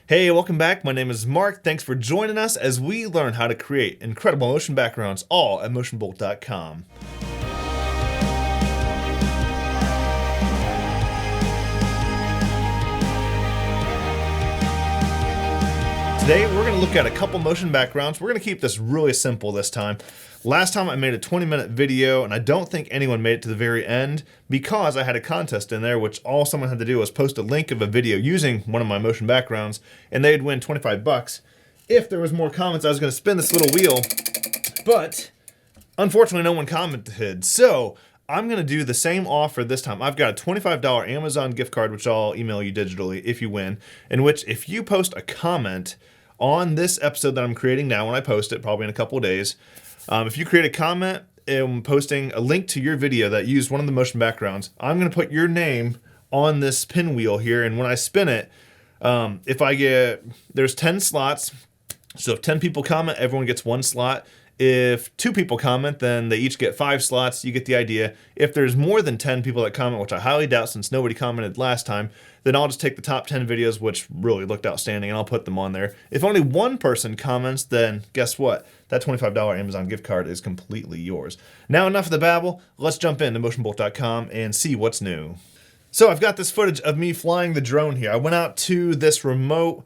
Hey, welcome back. My name is Mark. Thanks for joining us as we learn how to create incredible motion backgrounds, all at MotionBull.com. Today, we're going to look at a couple motion backgrounds. We're going to keep this really simple this time. Last time I made a 20-minute video, and I don't think anyone made it to the very end because I had a contest in there, which all someone had to do was post a link of a video using one of my motion backgrounds, and they'd win 25 bucks. If there was more comments, I was going to spin this little wheel, but unfortunately, no one commented. So I'm going to do the same offer this time. I've got a $25 Amazon gift card, which I'll email you digitally if you win, in which if you post a comment on this episode that I'm creating now when I post it, probably in a couple of days, if you create a comment and posting a link to your video that used one of the motion backgrounds, I'm going to put your name on this pinwheel here, and when I spin it, there's 10 slots, so if 10 people comment, everyone gets one slot. If 2 people comment, then they each get 5 slots. You get the idea. If there's more than 10 people that comment, which I highly doubt since nobody commented last time, then I'll just take the top 10 videos, which really looked outstanding, and I'll put them on there. If only one person comments, then guess what? That $25 Amazon gift card is completely yours. Now enough of the babble. Let's jump into MotionBull.com and see what's new. So I've got this footage of me flying the drone here. I went out to this remote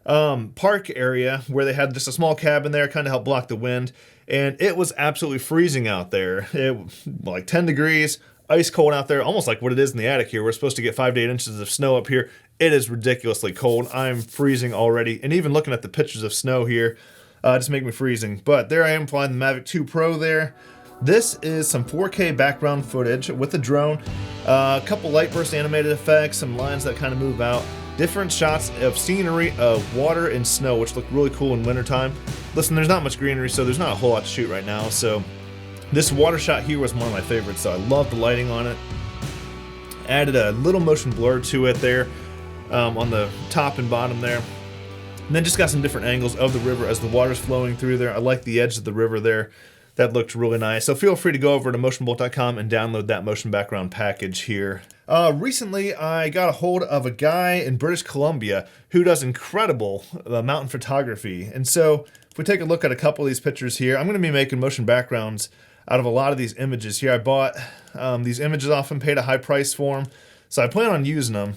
park area where they had just a small cabin there, kind of helped block the wind, and it was absolutely freezing out there. It like 10 degrees, ice cold out there, almost like what it is in the attic here. We're supposed to get 5 to 8 inches of snow up here. It is ridiculously cold. I'm freezing already, and even looking at the pictures of snow here just make me freezing. But there I am flying the Mavic 2 Pro there. This is some 4K background footage with the drone, a couple light burst animated effects, some lines that kind of move out, different shots of scenery of water and snow, which look really cool in wintertime. Listen, there's not much greenery, so there's not a whole lot to shoot right now. So this water shot here was one of my favorites, so I love the lighting on it. Added a little motion blur to it there on the top and bottom there. And then just got some different angles of the river as the water's flowing through there. I like the edge of the river there. That looked really nice. So feel free to go over to MotionBull.com and download that motion background package here. Recently, I got a hold of a guy in British Columbia who does incredible mountain photography. And so if we take a look at a couple of these pictures here, I'm going to be making motion backgrounds out of a lot of these images here. I bought these images off and paid a high price for them, so I plan on using them.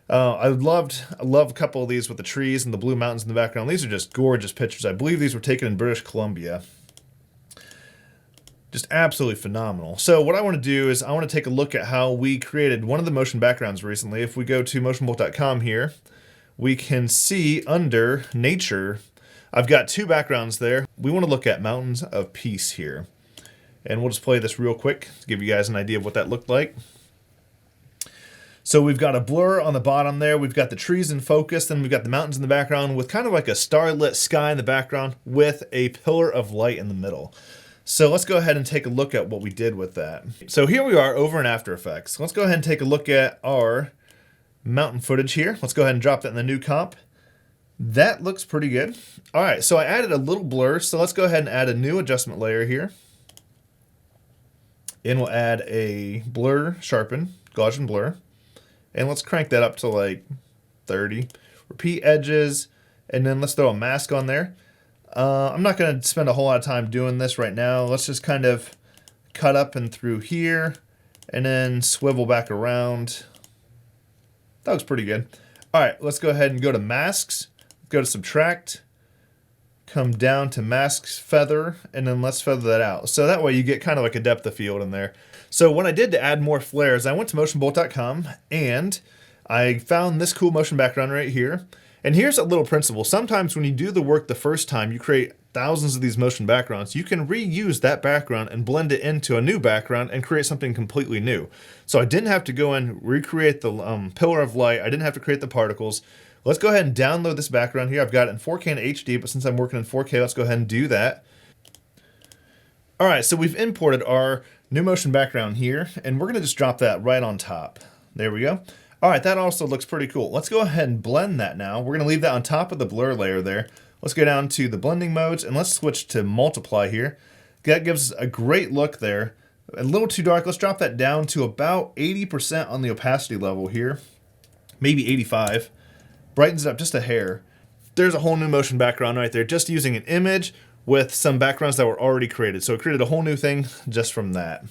I love a couple of these with the trees and the blue mountains in the background. These are just gorgeous pictures. I believe these were taken in British Columbia. Just absolutely phenomenal. So what I want to do is I want to take a look at how we created one of the motion backgrounds recently. If we go to MotionBull.com here, we can see under nature, I've got 2 backgrounds there. We want to look at Mountains of Peace here. And we'll just play this real quick to give you guys an idea of what that looked like. So we've got a blur on the bottom there. We've got the trees in focus. Then we've got the mountains in the background with kind of like a starlit sky in the background with a pillar of light in the middle. So let's go ahead and take a look at what we did with that. So here we are over in After Effects. Let's go ahead and take a look at our mountain footage here. Let's go ahead and drop that in the new comp. That looks pretty good. All right, so I added a little blur. So let's go ahead and add a new adjustment layer here. And we'll add a blur, sharpen, Gaussian blur. And let's crank that up to like 30. Repeat edges, and then let's throw a mask on there. I'm not going to spend a whole lot of time doing this right now. Let's just kind of cut up and through here and then swivel back around. That looks pretty good. All right, let's go ahead and go to masks, go to subtract, come down to masks feather, and then let's feather that out. So that way you get kind of like a depth of field in there. So what I did to add more flares, I went to MotionBull.com and I found this cool motion background right here. And here's a little principle. Sometimes when you do the work the first time, you create thousands of these motion backgrounds. You can reuse that background and blend it into a new background and create something completely new. So I didn't have to go and recreate the pillar of light. I didn't have to create the particles. Let's go ahead and download this background here. I've got it in 4K and HD, but since I'm working in 4K, let's go ahead and do that. All right, so we've imported our new motion background here, and we're going to just drop that right on top. There we go. All right, that also looks pretty cool. Let's go ahead and blend that now. We're going to leave that on top of the blur layer there. Let's go down to the blending modes, and let's switch to multiply here. That gives us a great look there. A little too dark. Let's drop that down to about 80% on the opacity level here. Maybe 85. brightens it up just a hair. There's a whole new motion background right there, just using an image with some backgrounds that were already created. So it created a whole new thing just from that.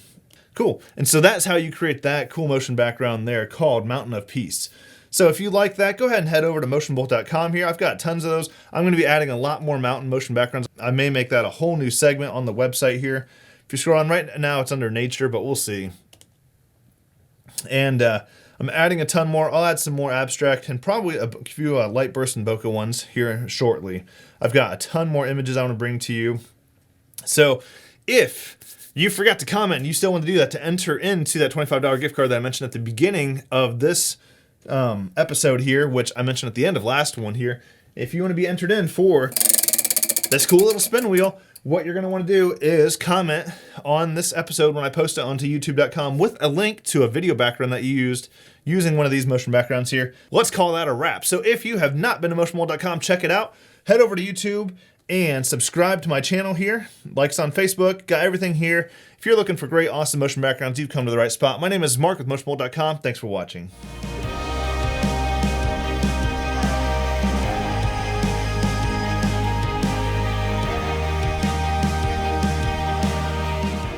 Cool. And so that's how you create that cool motion background there called Mountain of Peace. So if you like that, go ahead and head over to MotionBull.com here. I've got tons of those. I'm going to be adding a lot more mountain motion backgrounds. I may make that a whole new segment on the website here. If you scroll on right now, it's under nature, but we'll see. And I'm adding a ton more. I'll add some more abstract and probably a few light burst and bokeh ones here shortly. I've got a ton more images I want to bring to you. So if you forgot to comment and you still want to do that to enter into that $25 gift card that I mentioned at the beginning of this episode here, which I mentioned at the end of last one here, if you want to be entered in for this cool little spin wheel, what you're going to want to do is comment on this episode when I post it onto youtube.com with a link to a video background that you used using one of these motion backgrounds here. Let's call that a wrap. So if you have not been to MotionBull.com, check it out. Head over to YouTube and subscribe to my channel here. Likes on Facebook, got everything here. If you're looking for great, awesome motion backgrounds, you've come to the right spot. My name is Mark with MotionBull.com. Thanks for watching.